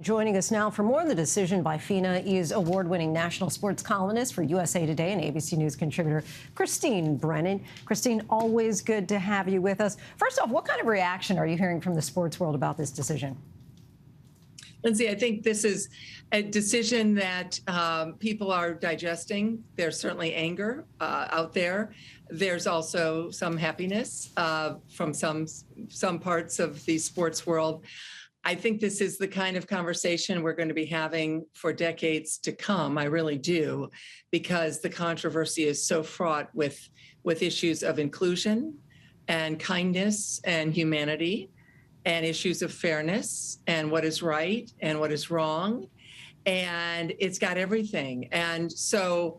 Joining us now for more on the decision by FINA is award-winning national sports columnist for USA Today and ABC News contributor Christine Brennan. Christine, always good to have you with us. First off, what kind of reaction are you hearing from the sports world about this decision? Linsey, I think this is a decision that people are digesting. There's certainly anger out there. There's also some happiness from some parts of the sports world. I think this is the kind of conversation we're going to be having for decades to come. I really do, because the controversy is so fraught with issues of inclusion and kindness and humanity and issues of fairness and what is right and what is wrong. And it's got everything. And so,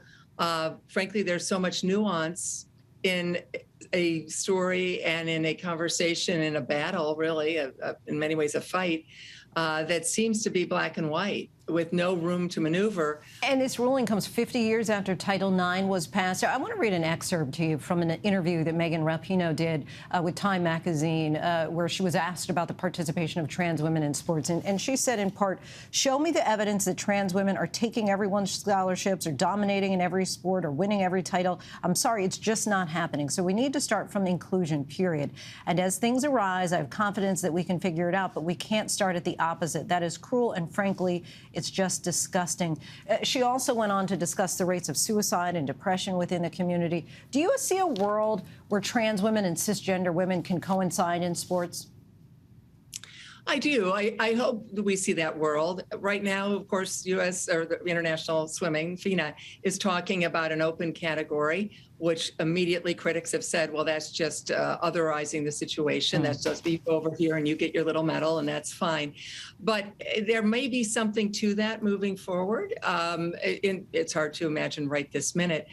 frankly, there's so much nuance in a story and in a conversation, in a battle, really, in many ways a fight, that seems to be black and white with no room to maneuver. And this ruling comes 50 years after Title IX was passed. I want to read an excerpt to you from an interview that Megan Rapinoe did with Time magazine, where she was asked about the participation of trans women in sports. And she said, in part, "Show me the evidence that trans women are taking everyone's scholarships or dominating in every sport or winning every title. I'm sorry, it's just not happening. So we need to start from the inclusion, period. And as things arise, I have confidence that we can figure it out, but we can't start at the opposite. That is cruel, and frankly, it's just disgusting." She also went on to discuss the rates of suicide and depression within the community. Do you see a world where trans women and cisgender women can coincide in sports? I do. I hope that we see that world. Right now, of course, U.S. or the International Swimming, FINA, is talking about an open category, which immediately critics have said, well, that's just otherizing the situation. That's just you go over here and you get your little medal, and that's fine. But there may be something to that moving forward. It's hard to imagine right this minute.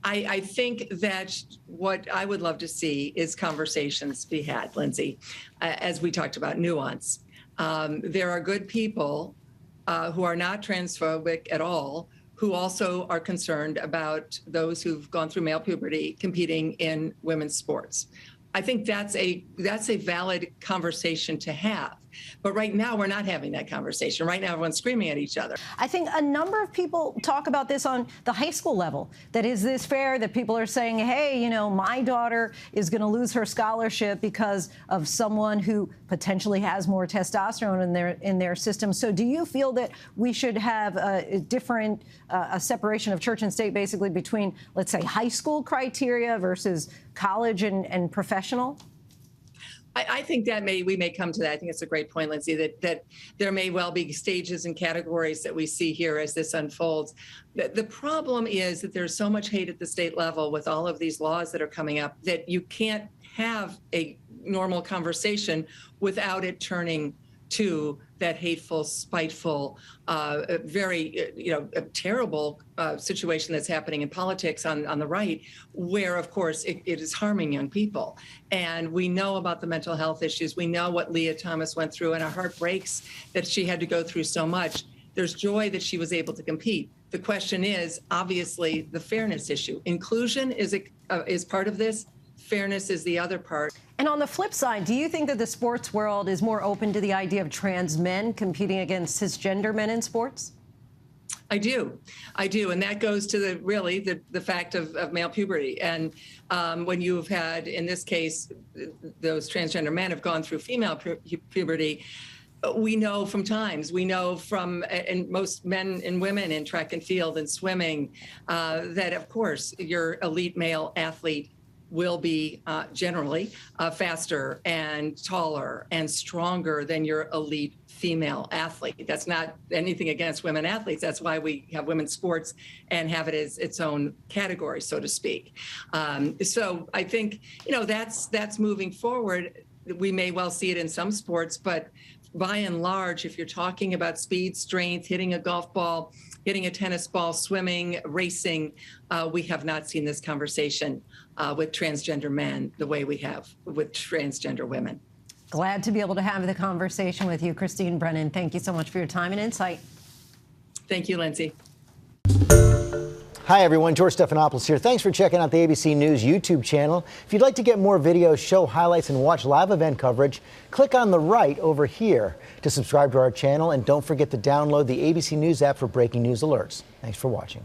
I think that what I would love to see is conversations be had, Linsey, as we talked about, nuance. There are good people who are not transphobic at all, who also are concerned about those who've gone through male puberty competing in women's sports. I think that's a valid conversation to have. But right now, we're not having that conversation. Right now, everyone's screaming at each other. I think a number of people talk about this on the high school level. That is this fair? That people are saying, hey, you know, my daughter is going to lose her scholarship because of someone who potentially has more testosterone in their system. So do you feel that we should have a different separation of church and state, basically, between, let's say, high school criteria versus college and professional? I think that we may come to that. I think it's a great point, Linsey, that there may well be stages and categories that we see here as this unfolds. The problem is that there's so much hate at the state level with all of these laws that are coming up that you can't have a normal conversation without it turning to that hateful, spiteful, very terrible situation that's happening in politics on the right, where, of course, it is harming young people. And we know about the mental health issues. We know what Leah Thomas went through, and our heart breaks that she had to go through so much. There's joy that she was able to compete. The question is, obviously, the fairness issue. Inclusion is part of this. Fairness is the other part. And on the flip side, do you think that the sports world is more open to the idea of trans men competing against cisgender men in sports? I do. And that goes to the fact of male puberty. And when you've had, in this case, those transgender men have gone through female puberty, we know from and most men and women in track and field and swimming, that, of course, your elite male athlete will be generally faster and taller and stronger than your elite female athlete. That's not anything against women athletes. That's why we have women's sports and have it as its own category, so to speak. So I think, that's moving forward. We may well see it in some sports, but by and large, if you're talking about speed, strength, hitting a golf ball, hitting a tennis ball, swimming, racing, we have not seen this conversation with transgender men the way we have with transgender women. Glad to be able to have the conversation with you, Christine Brennan. Thank you so much for your time and insight. Thank you, Linsey. Hi, everyone. George Stephanopoulos here. Thanks for checking out the ABC News YouTube channel. If you'd like to get more videos, show highlights, and watch live event coverage, click on the right over here to subscribe to our channel. And don't forget to download the ABC News app for breaking news alerts. Thanks for watching.